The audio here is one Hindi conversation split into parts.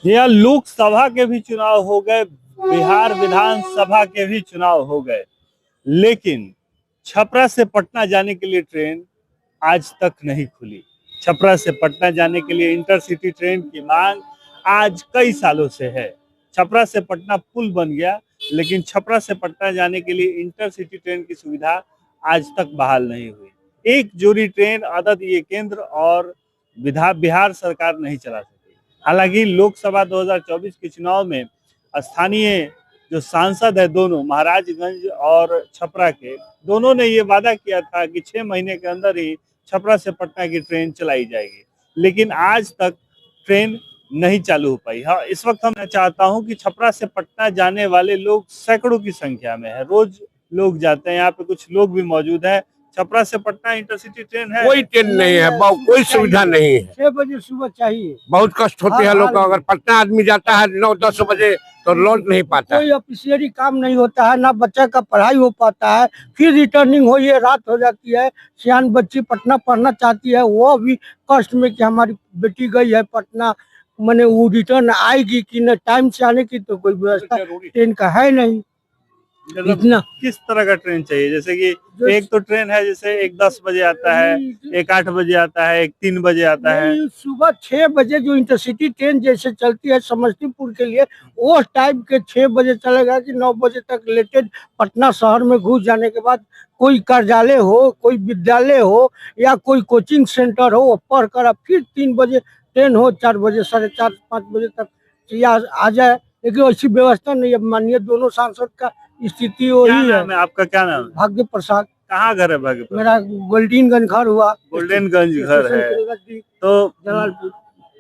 यहाँ लोकसभा के भी चुनाव हो गए, बिहार विधानसभा के भी चुनाव हो गए, लेकिन छपरा से पटना जाने के लिए ट्रेन आज तक नहीं खुली। छपरा से पटना जाने के लिए इंटरसिटी ट्रेन की मांग आज कई सालों से है। छपरा से पटना पुल बन गया, लेकिन छपरा से पटना जाने के लिए इंटरसिटी ट्रेन की सुविधा आज तक बहाल नहीं हुई। एक जोड़ी ट्रेन अदद ये केंद्र और बिहार सरकार नहीं चला सकी। हालांकि लोकसभा 2024 के चुनाव में स्थानीय जो सांसद है, दोनों महाराजगंज और छपरा के, दोनों ने ये वादा किया था कि 6 महीने के अंदर ही छपरा से पटना की ट्रेन चलाई जाएगी, लेकिन आज तक ट्रेन नहीं चालू हो पाई। हाँ, इस वक्त मैं चाहता हूं कि छपरा से पटना जाने वाले लोग सैकड़ों की संख्या में है, रोज लोग जाते हैं। यहाँ पे कुछ लोग भी मौजूद हैं। छपरा से पटना इंटरसिटी ट्रेन है? कोई ट्रेन नहीं है, कोई सुविधा नहीं है। 6 बजे सुबह चाहिए, बहुत कष्ट होते हैं लोग को। अगर पटना आदमी जाता है 9-10 बजे तो लौट नहीं पाता। कोई ऑफिशियली काम नहीं होता है, ना बच्चा का पढ़ाई हो पाता है, फिर रिटर्निंग हो, ये रात हो जाती है। सियान बच्ची पटना पढ़ना चाहती है, वो भी कष्ट में कि हमारी बेटी गई है पटना, मैंने वो रिटर्न आएगी कि न, टाइम से आने की तो कोई व्यवस्था ट्रेन का है नहीं। इतना किस तरह का ट्रेन चाहिए? जैसे कि एक तो ट्रेन है, जैसे एक 10 बजे आता है, एक 8 बजे आता है, एक 3 बजे आता है। सुबह 6 बजे जो इंटरसिटी ट्रेन जैसे चलती है समस्तीपुर के लिए, वो टाइम के 6 बजे चलेगा कि 9 बजे तक रिलेटेड पटना शहर में घुस जाने के बाद कोई कार्यालय हो, कोई विद्यालय हो या कोई कोचिंग सेंटर हो, पढ़ कर फिर 3 बजे ट्रेन हो, 4 बजे 4:30-5 बजे तक आ जाए। लेकिन ऐसी व्यवस्था नहीं है। माननीय दोनों सांसद का स्थिति वही है। आपका क्या नाम है? भाग्य प्रसाद। कहाँ घर है भाग्य प्रसाद? मेरा गोल्डनगंज घर हुआ। गोल्डनगंज घर है। तो जलालपुर।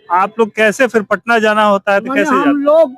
आप लोग कैसे फिर पटना जाना होता है तो कैसे जाते? हम लोग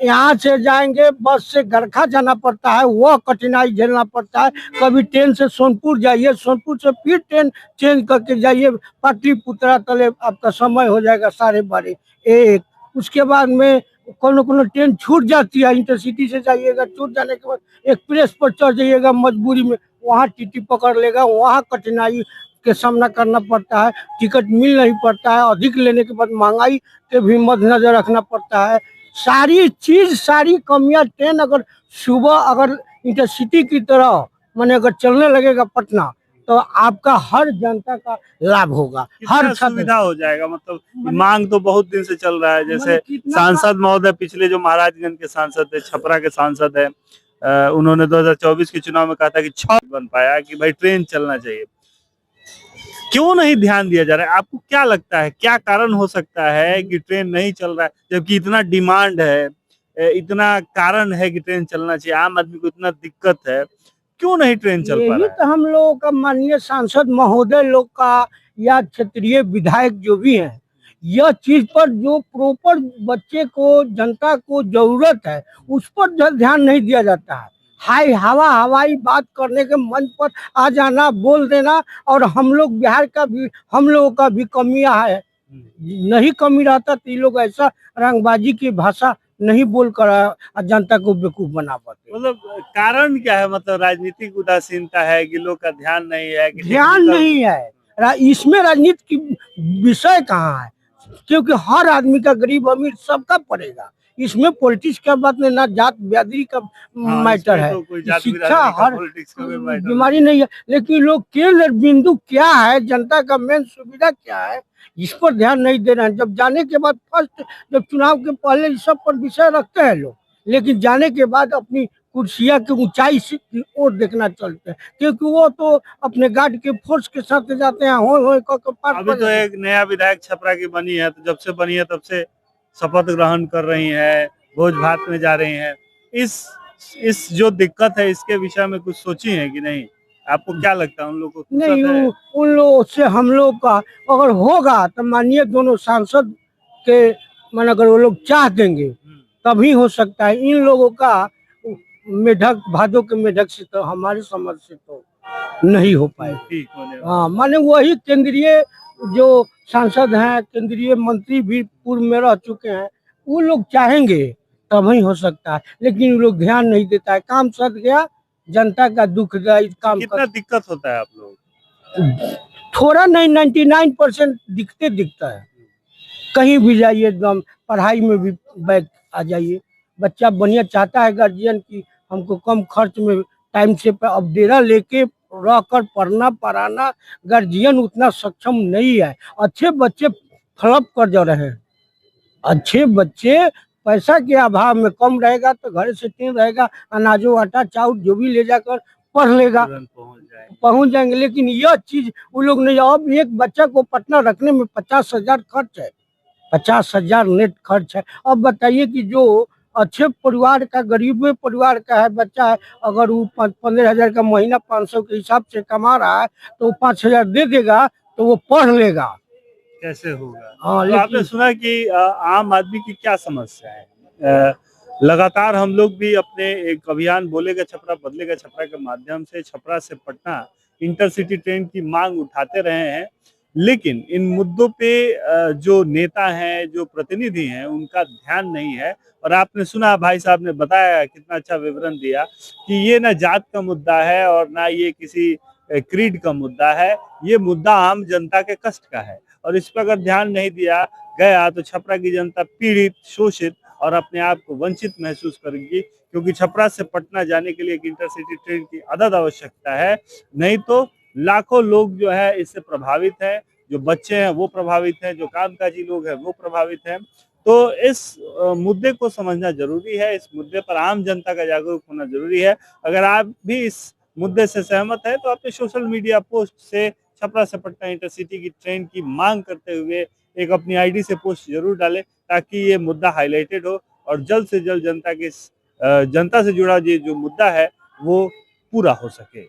यहाँ से जाएंगे, बस से गरखा जाना पड़ता है, वह कठिनाई झेलना पड़ता है। कभी ट्रेन से सोनपुर जाइए, सोनपुर से फिर ट्रेन चेंज करके जाइए पाटलिपुत्रा तले, आपका समय हो जाएगा 12:30-1। उसके बाद में कोनो ट्रेन छूट जाती है, इंटरसिटी से जाइएगा, छूट जाने के बाद एक्सप्रेस पर चढ़ जाइएगा मजबूरी में, वहाँ टीटी पकड़ लेगा, वहाँ कठिनाई के सामना करना पड़ता है। टिकट मिल नहीं पड़ता है, अधिक लेने के बाद महंगाई के भी मद्देनजर रखना पड़ता है। सारी चीज, सारी कमियां, ट्रेन अगर सुबह अगर इंटरसिटी की तरह माने अगर चलने लगेगा पटना, तो आपका हर जनता का लाभ होगा, हर सुविधा हो जाएगा। मतलब मांग तो बहुत दिन से चल रहा है। जैसे सांसद महोदय, पिछले जो महाराजगंज के सांसद थे, छपरा के सांसद है, उन्होंने 2024 के चुनाव में कहा था कि 6 बन पाया कि भाई ट्रेन चलना चाहिए। क्यों नहीं ध्यान दिया जा रहा है? आपको क्या लगता है, क्या कारण हो सकता है कि ट्रेन नहीं चल रहा है, जबकि इतना डिमांड है, इतना कारण है कि ट्रेन चलना चाहिए, आम आदमी को इतना दिक्कत है, क्यों नहीं ट्रेन चल पा रहा है? तो हम लोगों का माननीय सांसद महोदय लोग का या क्षेत्रीय विधायक जो भी हैं, यह चीज पर जो प्रॉपर बच्चे को, जनता को जरूरत है, उस पर ध्यान नहीं दिया जाता है। हवाई बात करने के मंच पर आ जाना, बोल देना, और हम लोग बिहार का भी, हम लोगों का भी कमियां है। नहीं कमी रहता तो ये लोग ऐसा रंगबाजी की भाषा नहीं बोलकर जनता को बेवकूफ बना पाते। मतलब कारण क्या है? मतलब राजनीतिक उदासीनता है कि लोग का ध्यान नहीं है कि ध्यान नहीं है। इसमें राजनीति की विषय कहाँ है? क्योंकि हर आदमी का, गरीब अमीर सबका पड़ेगा। इसमें पॉलिटिक्स का बात नहीं, ना जात बिरादरी का मैटर है। तो शिक्षा हर बीमारी नहीं है, लेकिन लोग केंद्र बिंदु क्या है, जनता का मेन सुविधा क्या है, इस पर ध्यान नहीं दे रहे हैं। जब जाने के बाद फर्स्ट, जब चुनाव के पहले इस सब पर विषय रखते हैं लोग, लेकिन जाने के बाद अपनी कुर्सियां की ऊंचाई से और देखना चलते हैं, क्योंकि वो तो अपने गार्ड के फोर्स के साथ जाते हैं। अभी तो एक नया विधायक छपरा की बनी है, तो जब से बनी है तब से शपथ ग्रहण कर रही है, भोज भात में जा रही हैं। इस जो दिक्कत है, इसके विषय में कुछ सोची है कि नहीं? आपको क्या लगता है, उन लोगों को? नहीं, उन लोगों से हम लोग का अगर होगा तो माननीय दोनों सांसद के मन अगर वो लोग चाह देंगे तभी हो सकता है। इन लोगों का मेढक, भादों के मेढक से तो हमारी समझ से तो नहीं हो पाए। हाँ, माने वही केंद्रीय जो सांसद हैं, केंद्रीय मंत्री भी पूर्व में रह चुके हैं, वो लोग चाहेंगे तभी हो सकता है, लेकिन वो लोग ध्यान नहीं देता है। काम सद गया, जनता का दुख गया। इस काम कितना दिक्कत होता है आप लोग? थोड़ा नहीं, 99% दिखता है। कहीं भी जाइए एकदम पढ़ाई में भी बैक आ जाइए। बच्चा बढ़िया चाहता है गार्जियन की हमको कम खर्च में टाइम से अब डेरा लेके रह कर पढ़ना पढ़ाना गार्जियन उतना सक्षम नहीं है। अच्छे बच्चे फ्लॉप कर जा रहे हैं। अच्छे बच्चे पैसा के अभाव में कम रहेगा तो घर से टीन रहेगा, अनाजो आटा चाउर जो भी ले जाकर पढ़ लेगा, पहुंच जाएंगे। लेकिन यह चीज वो लोग नहीं। अब एक बच्चा को पटना रखने में 50,000 खर्च है, 50,000 नेट खर्च है। अब बताइए कि जो अच्छे परिवार का गरीब परिवार का है बच्चा है, अगर वो 15,000 का महीना 500 के हिसाब से कमा रहा है तो वो 5,000 दे देगा तो वो पढ़ लेगा। कैसे होगा? हाँ, तो आपने सुना कि आम आदमी की क्या समस्या है? लगातार हम लोग भी अपने एक अभियान बोलेगा छपरा बदलेगा छपरा के माध्यम से छपरा से पटना इंटरसिटी ट्रेन की मांग उठाते रहे हैं, लेकिन इन मुद्दों पे जो नेता हैं, जो प्रतिनिधि हैं, उनका ध्यान नहीं है। और आपने सुना, भाई साहब ने बताया, कितना अच्छा विवरण दिया कि ये ना जात का मुद्दा है और ना ये किसी क्रीड का मुद्दा है, ये मुद्दा आम जनता के कष्ट का है। और इस पर अगर ध्यान नहीं दिया गया तो छपरा की जनता पीड़ित, शोषित और अपने आप को वंचित महसूस करेगी, क्योंकि छपरा से पटना जाने के लिए एक इंटरसिटी ट्रेन की अदद आवश्यकता है। नहीं तो लाखों लोग जो है इससे प्रभावित हैं, जो बच्चे हैं वो प्रभावित हैं, जो कामकाजी लोग हैं वो प्रभावित हैं। तो इस मुद्दे को समझना जरूरी है, इस मुद्दे पर आम जनता का जागरूक होना जरूरी है। अगर आप भी इस मुद्दे से सहमत है तो अपने सोशल मीडिया पोस्ट से छपरा से पटना इंटरसिटी की ट्रेन की मांग करते हुए एक अपनी आईडी से पोस्ट जरूर डालें, ताकि ये मुद्दा हाईलाइटेड हो और जल्द से जल्द जनता से जुड़ा ये जो मुद्दा है वो पूरा हो सके।